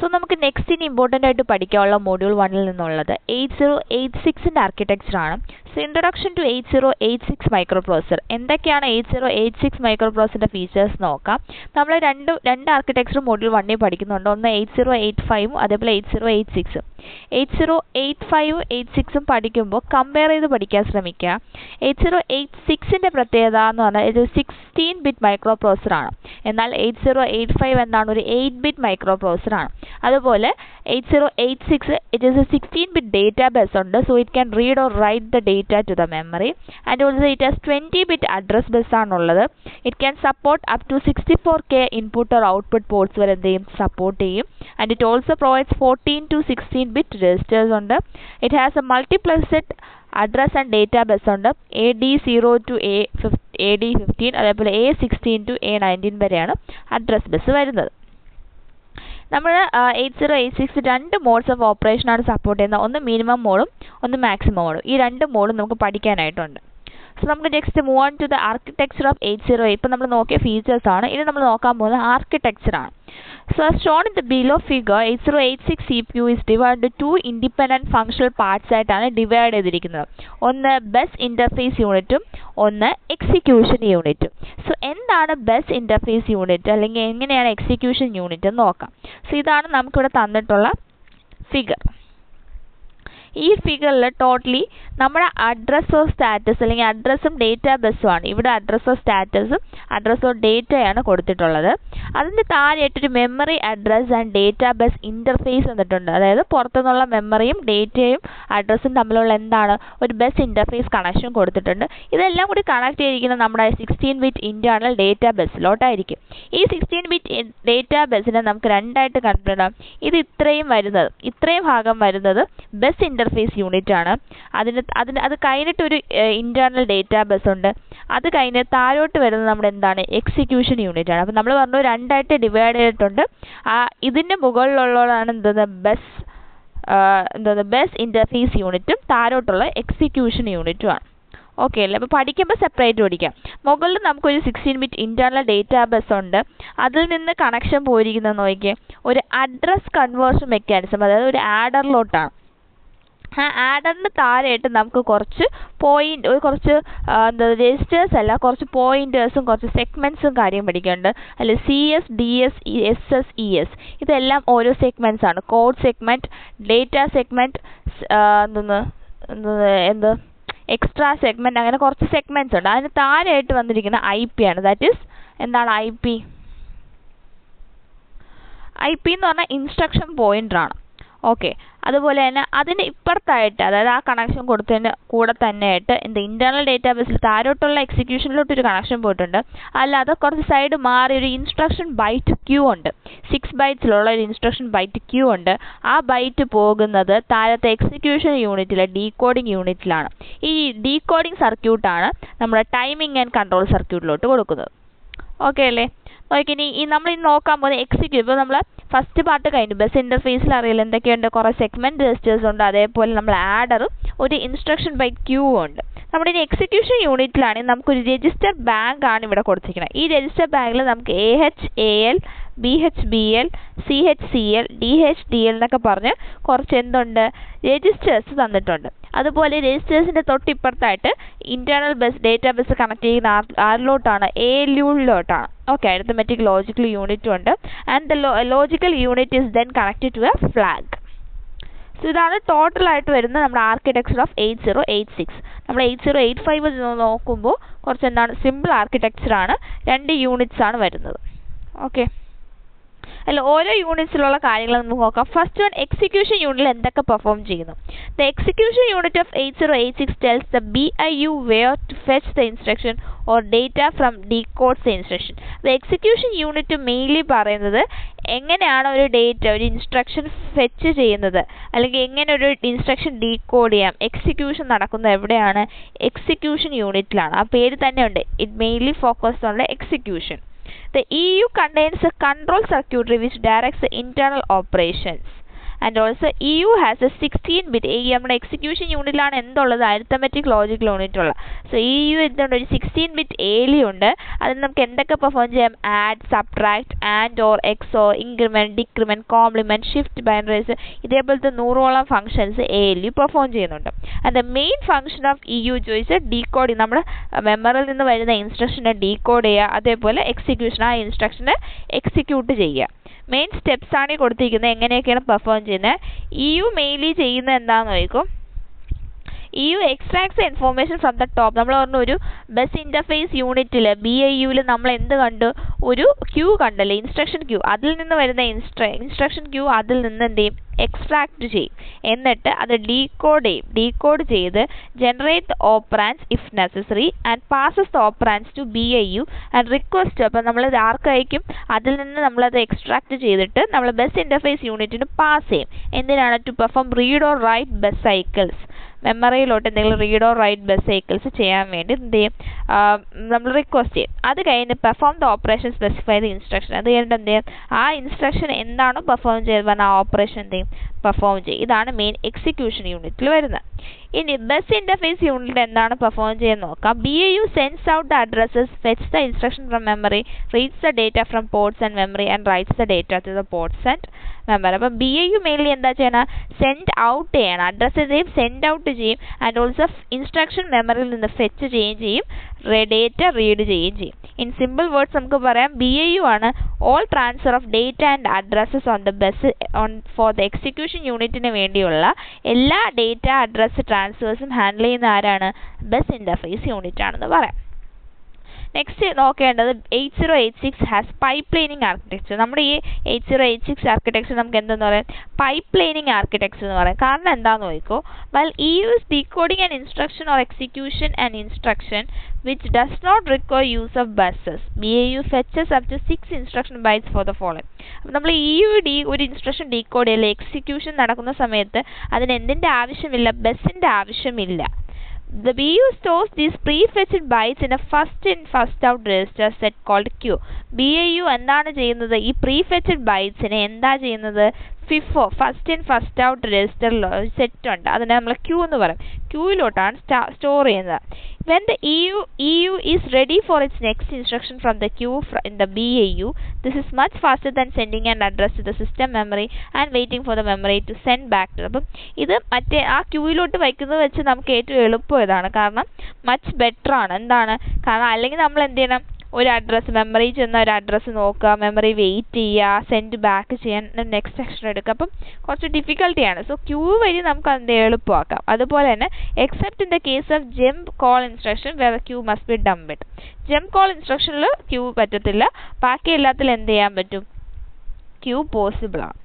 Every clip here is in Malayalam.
സോ നമുക്ക് നെക്സ്റ്റ് ഇനി ഇമ്പോർട്ടൻ്റ് ആയിട്ട് പഠിക്കാനുള്ള മൊഡ്യൂൾ 1-ൽ നിന്നുള്ളത് 8086-ൻ്റെ ആർക്കിടെക്ചറാണ്. So introduction to 8086 microprocessor. എന്തൊക്കെയാണ് 8086 മൈക്രോ പ്രോസസ്സറിൻ്റെ ഫീച്ചേഴ്സ് നോക്കാം. നമ്മൾ രണ്ട് ആർക്കിടെക്ചറും മൊഡ്യൂൾ 1-ൽ പഠിക്കുന്നുണ്ട്. ഒന്ന് 8085-ഉം അതേപോലെ 8086-ഉം. 8085-ഉം 86-ഉം പഠിക്കുമ്പോൾ കമ്പയർ ചെയ്ത് പഠിക്കാൻ ശ്രമിക്കുക. 8086-ൻ്റെ പ്രത്യേകത എന്ന് പറഞ്ഞാൽ ഇത് 16-ബിറ്റ് മൈക്രോ പ്രോസസ്സറാണ്. എന്നാൽ 8085 എന്താണ് ഒരു 8-ബിറ്റ് മൈക്രോ പ്രോസസ്സറാണ്. അതുപോലെ 8086 ഇറ്റ് ഈസ് എ 16-ബിറ്റ് ഡേറ്റാബേസ് ഉണ്ട്. So it can read or write the data to the memory. And also it has 20-ബിറ്റ് അഡ്രസ് ബസ് ആണുള്ളത്. It can support up to 64K input or output ports വരെ എന്തെയും സപ്പോർട്ട് ചെയ്യും. And it also provides 14 to 16-ബിറ്റ് രജിസ്റ്റേഴ്സ് ഉണ്ട്. It has a multiplexed address and data bus ഉണ്ട്. AD0 to AD15 അതേപോലെ A16 to A19 വരെയാണ് അഡ്രസ് ബസ് വരുന്നത്. നമ്മൾ 8086 രണ്ട് മോഡ്സ് ഓഫ് ഓപ്പറേഷനാണ് സപ്പോർട്ട് ചെയ്യുന്നത്. ഒന്ന് മിനിമം മോഡും ഒന്ന് മാക്സിമം മോഡും. ഈ രണ്ട് മോഡും നമുക്ക് പഠിക്കാനായിട്ടുണ്ട്. സോ നമുക്ക് next move on to the architecture of 808. ഇപ്പോൾ നമ്മൾ നോക്കിയ ഫീച്ചേഴ്സ് ആണ്. ഇനി നമ്മൾ നോക്കാൻ പോകുന്നത് ആർക്കിടെക്ചറാണ്. So as shown in the below figure, 8086 CPU is divided into two independent functional parts ആയിട്ടാണ് ഡിവൈഡ് ചെയ്തിരിക്കുന്നത്. ഒന്ന് ബസ് ഇൻ്റർഫേസ് യൂണിറ്റും ഒന്ന് എക്സിക്യൂഷൻ യൂണിറ്റും. സോ എന്താണ് ബസ് ഇൻ്റർഫേസ് യൂണിറ്റ് അല്ലെങ്കിൽ എങ്ങനെയാണ് എക്സിക്യൂഷൻ യൂണിറ്റ് എന്ന് നോക്കാം. സോ ഇതാണ് നമുക്കിവിടെ തന്നിട്ടുള്ള ഫിഗർ. ഈ ഫിഗറിൽ ടോട്ടലി നമ്മുടെ അഡ്രസ് ഓഫ് സ്റ്റാറ്റസ് അല്ലെങ്കിൽ അഡ്രസ്സും ഡേറ്റാബേസും ആണ്. ഇവിടെ അഡ്രസ് ഓഫ് സ്റ്റാറ്റസും അഡ്രസ് ഓഫ് ഡേറ്റയാണ് കൊടുത്തിട്ടുള്ളത്. അതിൻ്റെ താഴെയായിട്ടൊരു memory address and data bus interface തന്നിട്ടുണ്ട്. അതായത് പുറത്തുനിന്നുള്ള മെമ്മറിയും ഡേറ്റയും അഡ്രസ്സും തമ്മിലുള്ള എന്താണ് ഒരു ബസ് ഇൻ്റർഫേസ് കണക്ഷൻ കൊടുത്തിട്ടുണ്ട്. ഇതെല്ലാം കൂടി കണക്ട് ചെയ്തിരിക്കുന്നത് നമ്മുടെ 16-ബിറ്റ് ഇൻറ്റേർണൽ ഡേറ്റാബേസിലോട്ടായിരിക്കും. ഈ 16-ബിറ്റ് ഡേറ്റാബേസിനെ നമുക്ക് രണ്ടായിട്ട് കൺസിഡർ ചെയ്യാം. ഇത് ഇത്രയും ഭാഗം വരുന്നത് ബസ് ഇൻ്റർഫേസ് യൂണിറ്റ് ആണ്. അത് കഴിഞ്ഞിട്ടൊരു ഇൻറ്റേർണൽ ഡേറ്റാബേസ് ഉണ്ട്. അത് കഴിഞ്ഞ് താഴോട്ട് വരുന്നത് നമ്മുടെ എന്താണ് എക്സിക്യൂഷൻ യൂണിറ്റ് ആണ്. അപ്പോൾ നമ്മൾ പറഞ്ഞു രണ്ടായിട്ട് ഡിവൈഡ് ചെയ്തിട്ടുണ്ട്. ഇതിൻ്റെ മുകളിലുള്ളതാണ് ബസ് ഇൻ്റർഫേസ് യൂണിറ്റും താഴോട്ടുള്ള എക്സിക്യൂഷൻ യൂണിറ്റും ആണ്. ഓക്കെ അല്ലേ? അപ്പോൾ പഠിക്കുമ്പോൾ സെപ്പറേറ്റ് പഠിക്കാം. മുകളിൽ നമുക്കൊരു 16-ബിറ്റ് ഇൻറ്റേർണൽ ഡേറ്റാബേസ് ഉണ്ട്. അതിൽ നിന്ന് കണക്ഷൻ പോയിരിക്കുന്നത് നോക്കിയേ ഒരു അഡ്രസ് കൺവേർഷൻ മെക്കാനിസം, അതായത് ഒരു ആഡറിലോട്ടാണ്. ആ ആഡറിന് താഴെയായിട്ട് നമുക്ക് കുറച്ച് രജിസ്റ്റേഴ്സ് അല്ല കുറച്ച് പോയിൻറ്റേഴ്സും കുറച്ച് സെഗ്മെൻറ്റ്സും കാര്യം പഠിക്കുന്നുണ്ട്. അല്ലെ CS, DS, SS, ES ഇതെല്ലാം ഓരോ സെഗ്മെൻറ്റ്സ് ആണ്. Code segment, data segment, extra segment, അങ്ങനെ കുറച്ച് സെഗ്മെൻറ്റ്സ് ഉണ്ട്. അതിന് താഴെയായിട്ട് വന്നിരിക്കുന്ന IP ആണ്. ദാറ്റ് ഈസ് എന്താണ് IP എന്ന് പറഞ്ഞാൽ ഇൻസ്ട്രക്ഷൻ പോയിൻ്റർ ആണ്. ഓക്കെ, അതുപോലെ തന്നെ അതിന് ഇപ്പുറത്തായിട്ട് അതായത് ആ കണക്ഷൻ കൊടുത്തതിന് കൂടെ തന്നെയായിട്ട് ഇൻറ്റേർണൽ ഡേറ്റാബേസിൽ താഴോട്ടുള്ള എക്സിക്യൂഷനിലോട്ടൊരു കണക്ഷൻ പോയിട്ടുണ്ട്. അല്ലാതെ കുറച്ച് സൈഡ് മാറി ഒരു ഇൻസ്ട്രക്ഷൻ ബൈറ്റ് ക്യൂ ഉണ്ട്. 6 ബൈറ്റ്സിലുള്ള ഒരു ഇൻസ്ട്രക്ഷൻ ബൈറ്റ് ക്യൂ ഉണ്ട്. ആ ബൈറ്റ് പോകുന്നത് താഴത്തെ എക്സിക്യൂഷൻ യൂണിറ്റിലെ ഡീകോഡിംഗ് യൂണിറ്റിലാണ്. ഈ ഡീകോഡിംഗ് സർക്യൂട്ടാണ് നമ്മുടെ ടൈമിംഗ് ആൻഡ് കൺട്രോൾ സർക്യൂട്ടിലോട്ട് കൊടുക്കുന്നത്. ഓക്കെ അല്ലേ? ഇനി നമ്മൾ നോക്കാൻ പോകുന്നത് എക്സിക്യൂട്ട്. ഇപ്പോൾ നമ്മൾ ഫസ്റ്റ് പാർട്ട് കഴിഞ്ഞു. ബസ് ഇൻ്റർഫേസിൽ അറിയില്ല എന്തൊക്കെയുണ്ട്, കുറേ സെഗ്മെൻറ്റ് രജിസ്റ്റേഴ്സ് ഉണ്ട്. അതേപോലെ നമ്മൾ ആഡറും ഒരു ഇൻസ്ട്രക്ഷൻ ബൈറ്റ് ക്യൂ ഉണ്ട്. നമ്മുടെ ഇനി എക്സിക്യൂഷൻ യൂണിറ്റിലാണെങ്കിൽ നമുക്കൊരു രജിസ്റ്റർ ബാങ്ക് ആണ് ഇവിടെ കൊടുത്തിരിക്കുന്നത്. ഈ രജിസ്റ്റർ ബാങ്കിൽ നമുക്ക് AHAL, BHBL, CHCL, DHDL എന്നൊക്കെ പറഞ്ഞ് കുറച്ച് രജിസ്റ്റേഴ്സ് തന്നിട്ടുണ്ട്. അതുപോലെ രജിസ്റ്റേഴ്സിൻ്റെ തൊട്ടിപ്പുറത്തായിട്ട് ഇൻറ്റേർണൽ ഡേറ്റാബേസ് കണക്ട് ചെയ്യുന്ന ആരിലോട്ടാണ് ALU-ലോട്ടാണ്. ഓക്കെ, അരിത്മെറ്റിക് ലോജിക്കൽ യൂണിറ്റും ഉണ്ട്. And the logical unit is then connected to a flag. So ഇതാണ് ടോട്ടലായിട്ട് വരുന്നത് നമ്മുടെ ആർക്കിടെക്ചർ ഓഫ് 8086. നമ്മൾ 8085 നോക്കുമ്പോൾ കുറച്ച് സിമ്പിൾ ആർക്കിടെക്ചറാണ്. 2 യൂണിറ്റ്സ് ആണ് വരുന്നത്. ഓക്കെ, അല്ല ഓരോ യൂണിറ്റ്സിലുള്ള കാര്യങ്ങൾ നമുക്ക് നോക്കാം. ഫസ്റ്റ് വൺ എക്സിക്യൂഷൻ യൂണിറ്റിൽ എന്തൊക്കെ പെർഫോം ചെയ്യുന്നു. The execution unit of 8086 tells the BIU where to fetch the instruction or data from decodes the instruction. The execution unit mainly പറയുന്നത് എങ്ങനെയാണ് ഒരു ഇൻസ്ട്രക്ഷൻ ഫെച്ച് ചെയ്യുന്നത് അല്ലെങ്കിൽ എങ്ങനെ ഒരു ഇൻസ്ട്രക്ഷൻ ഡീകോഡ് ചെയ്യാം. എക്സിക്യൂഷൻ നടക്കുന്നത് എവിടെയാണ്? എക്സിക്യൂഷൻ യൂണിറ്റിലാണ്. ആ പേര് തന്നെ ഉണ്ട്. It mainly focused on the execution. The EU contains a control circuitry which directs the internal operations and also EU has A 16-bit നമ്മുടെ എക്സിക്യൂഷൻ യൂണിറ്റിലാണ് എന്തുള്ളത് അരിത്തമെറ്റിക് ലോജിക് യൂണിറ്റ് ഉള്ളത്. സോ EU എന്തുണ്ട് ഒരു 16-bit ALU ഉണ്ട്. അതിന് നമുക്ക് എന്തൊക്കെ പെർഫോം ചെയ്യാം? Add, subtract, and or, XOR, increment, decrement, complement, shift, binarise ഇതേപോലത്തെ 100ഓളം ഫംഗ്ഷൻസ് ALU പെർഫോം ചെയ്യുന്നുണ്ട്. And the main function of EU ചോദിച്ചാൽ ഡീകോഡിങ്, നമ്മുടെ മെമ്മറിയിൽ നിന്ന് വരുന്ന ഇൻസ്ട്രക്ഷനെ ഡീകോഡ് ചെയ്യുക, അതേപോലെ എക്സിക്യൂഷൻ ആ ഇൻസ്ട്രക്ഷനെ എക്സിക്യൂട്ട് ചെയ്യുക. മെയിൻ സ്റ്റെപ്സ് ആണ് ഈ കൊടുത്തിരിക്കുന്നത്. എങ്ങനെയൊക്കെയാണ് പെർഫോം ചെയ്യുന്നത്? EU മെയിൻലി ചെയ്യുന്നത് എന്താണെന്ന് നോക്കും. EU extracts information from the top. നമ്മൾ പറഞ്ഞ ഒരു ബസ് ഇൻ്റർഫേസ് യൂണിറ്റിൽ BIUവിൽ നമ്മൾ എന്ത് കണ്ടു? ഒരു ക്യൂ കണ്ടല്ലേ, ഇൻസ്ട്രക്ഷൻ ക്യൂ. അതിൽ നിന്ന് വരുന്ന ഇൻസ്ട്രക്ഷൻ ക്യൂ അതിൽ നിന്ന് എന്ത് ചെയ്യും? എക്സ്ട്രാക്ട് ചെയ്യും. എന്നിട്ട് അത് ഡീകോഡ് ചെയ്യും. ഡീകോഡ് ചെയ്ത് generate the operands if necessary and passes the operands to BIU and request. അപ്പോൾ നമ്മൾ ആർക്ക് അയക്കും? അതിൽ നിന്ന് നമ്മളത് എക്സ്ട്രാക്ട് ചെയ്തിട്ട് നമ്മൾ ബസ് ഇൻ്റർഫേസ് യൂണിറ്റിന് പാസ് ചെയ്യും. എന്തിനാണ്? To perform read or write bus cycles. മെമ്മറിയിലോട്ട് എന്തെങ്കിലും read or write bus cycles ചെയ്യാൻ വേണ്ടി എന്ത് ചെയ്യും? നമ്മൾ റിക്വസ്റ്റ് ചെയ്യും. അത് കഴിഞ്ഞ് perform the operation specify the instruction. അത് കഴിഞ്ഞിട്ട് എന്ത് ചെയ്യും? ആ ഇൻസ്ട്രക്ഷൻ എന്താണോ പെർഫോം ചെയ്ത് പറഞ്ഞാൽ ആ ഓപ്പറേഷൻ എന്ത് ചെയ്യും? പെർഫോം ചെയ്യും. ഇതാണ് മെയിൻ എക്സിക്യൂഷൻ യൂണിറ്റിൽ വരുന്നത്. ഇനി ബസ് ഇൻ്റർഫേസ് യൂണിറ്റ് എന്താണ് പെർഫോം ചെയ്യുന്നത് നോക്കാം. BIU sends out the addresses, fetch the instruction from memory, reads the data from ports and memory and writes the data to the ports and memory. അപ്പം BIU മെയിൻലി എന്താ ചെയ്യണം? സെൻഡ് ഔട്ട് ചെയ്യണം. അഡ്രസ്സ് ചെയ്യും, സെൻഡ് ഔട്ട് ചെയ്യും, ആൻഡ് ഓൾസോ ഇൻസ്ട്രക്ഷൻ മെമ്മറിയിൽ നിന്ന് ഫെച്ച് ചെയ്യുകയും ചെയ്യും, ഡേറ്റ റീഡ് ചെയ്യുകയും ചെയ്യും. ഇൻ സിമ്പിൾ വേർഡ്സ് നമുക്ക് പറയാം BIU ആണ് all transfer of data and addresses on the bus for the execution യൂണിറ്റിന് വേണ്ടിയുള്ള എല്ലാ ഡേറ്റ അഡ്രസ്സ് ട്രാൻസ്ഫേഴ്സും ഹാൻഡിൽ ചെയ്യുന്ന ആരാണ്? ബസ് ഇൻ്റർഫേസ് യൂണിറ്റ് ആണെന്ന് പറയാം. നെക്സ്റ്റ് നോക്കേണ്ടത് 8086 ഹാസ് പൈപ്പ്ലൈനിങ് ആർക്കിടെക്ചർ. നമ്മുടെ ഈ 8086 ആർക്കിടെക്ചർ നമുക്ക് എന്തെന്ന് പറയാം? പൈപ്പ്ലൈനിങ് ആർക്കിടെക്ചർ എന്ന് പറയാം. കാരണം എന്താണെന്ന് നോക്കിക്കോ. while EU is decoding an instruction or execution an instruction which does not require use of buses, BIU fetches up to 6 instruction bytes for the following. അപ്പോൾ നമ്മൾ EU ഒരു ഇൻസ്ട്രക്ഷൻ ഡീകോഡ് ചെയ്യല്ലേ, എക്സിക്യൂഷൻ നടക്കുന്ന സമയത്ത് അതിന് എന്തിൻ്റെ ആവശ്യമില്ല? ബസ്സിൻ്റെ ആവശ്യമില്ല. The BIU stores these prefetched bytes in a first in first out register set called queue. BIU എന്താണ് ചെയ്യുന്നത്? ഈ prefetched bytesനെ എന്താ ചെയ്യുന്നത്? FIFO, first in first out register set ഉണ്ട്, അതിനെ നമ്മൾ ക്യൂ എന്ന് പറയും. ക്യൂയിലോട്ടാണ് സ്റ്റോർ ചെയ്യുന്നത്. when the EU is ready for its next instruction from the queue in the BIU, this is much faster than sending an address to the system memory and waiting for the memory to send back to. അപ്പം ഇത് മറ്റേ ആ ക്യൂയിലോട്ട് വയ്ക്കുന്നത് വെച്ച് നമുക്ക് ഏറ്റവും എളുപ്പം ഇതാണ്. കാരണം മച്ച് ബെറ്റർ ആണ്. എന്താണ്? കാരണം അല്ലെങ്കിൽ നമ്മൾ എന്ത് ചെയ്യണം? ഒരു അഡ്രസ്സ് മെമ്മറി ചെന്ന ഒരു അഡ്രസ്സ് നോക്കുക, മെമ്മറി വെയിറ്റ് ചെയ്യുക, സെൻഡ് ബാക്ക് ചെയ്യാൻ നെക്സ്റ്റ് ആക്ഷൻ എടുക്കുക. അപ്പം കുറച്ച് ഡിഫിക്കൽട്ടിയാണ്. സോ ക്യൂ വഴി നമുക്ക് അത് എളുപ്പമാക്കാം. അതുപോലെ തന്നെ except in the case of jump call instruction where queue must be dumped. Jump call ഇൻസ്ട്രക്ഷനിൽ ക്യൂ പറ്റത്തില്ല. ബാക്കി എല്ലാത്തിലും എന്ത് ചെയ്യാൻ പറ്റും? ക്യൂ പോസിബിൾ ആണ്.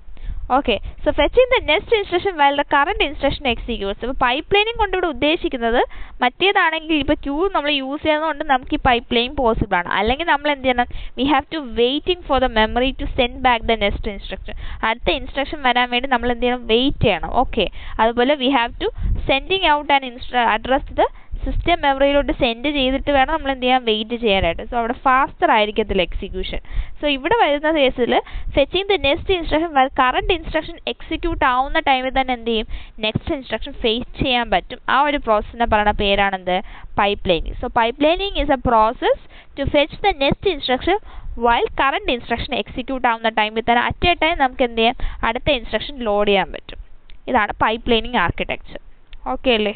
Okay, so fetching the next instruction while the current instruction executes. അപ്പോൾ പൈപ്പ് ലൈനിങ് കൊണ്ട് ഇവിടെ ഉദ്ദേശിക്കുന്നത് മറ്റേതാണെങ്കിൽ ഇപ്പോൾ ക്യൂ നമ്മൾ യൂസ് ചെയ്യുന്നതുകൊണ്ട് നമുക്ക് ഈ പൈപ്പ് ലൈൻ പോസിബിൾ ആണ്. അല്ലെങ്കിൽ നമ്മൾ എന്ത് ചെയ്യണം? We have to waiting for the memory to send back the next instruction. അടുത്ത ഇൻസ്ട്രക്ഷൻ വരാൻ വേണ്ടി നമ്മൾ എന്ത് ചെയ്യണം? വെയിറ്റ് ചെയ്യണം. ഓക്കെ, അതുപോലെ we have to sending out and address the system മെമ്മറിയിലോട്ട് സെൻഡ് ചെയ്തിട്ട് വേണം നമ്മൾ എന്ത് ചെയ്യാൻ? വെയിറ്റ് ചെയ്യാനായിട്ട്. സോ അവിടെ ഫാസ്റ്റർ ആയിരിക്കത്തില്ല എക്സിക്യൂഷൻ. സോ ഇവിടെ വരുന്ന കേസിൽ fetching the next instruction current instruction execute ആവുന്ന ടൈമിൽ തന്നെ എന്ത് ചെയ്യും? നെക്സ്റ്റ് ഇൻസ്ട്രക്ഷൻ ഫേസ് ചെയ്യാൻ പറ്റും. ആ ഒരു പ്രോസസ്സിനെ പറയുന്ന പേരാണെന്ത്? Pipelining. So pipelining is a process to fetch the next instruction while current instruction execute ആവുന്ന ടൈമിൽ തന്നെ അറ്റ് എ ടൈം നമുക്ക് എന്ത് ചെയ്യാം? അടുത്ത ഇൻസ്ട്രക്ഷൻ ലോഡ് ചെയ്യാൻ പറ്റും. ഇതാണ് പൈപ്പ് ലൈനിങ് ആർക്കിടെക്ചർ. ഓക്കെ അല്ലേ?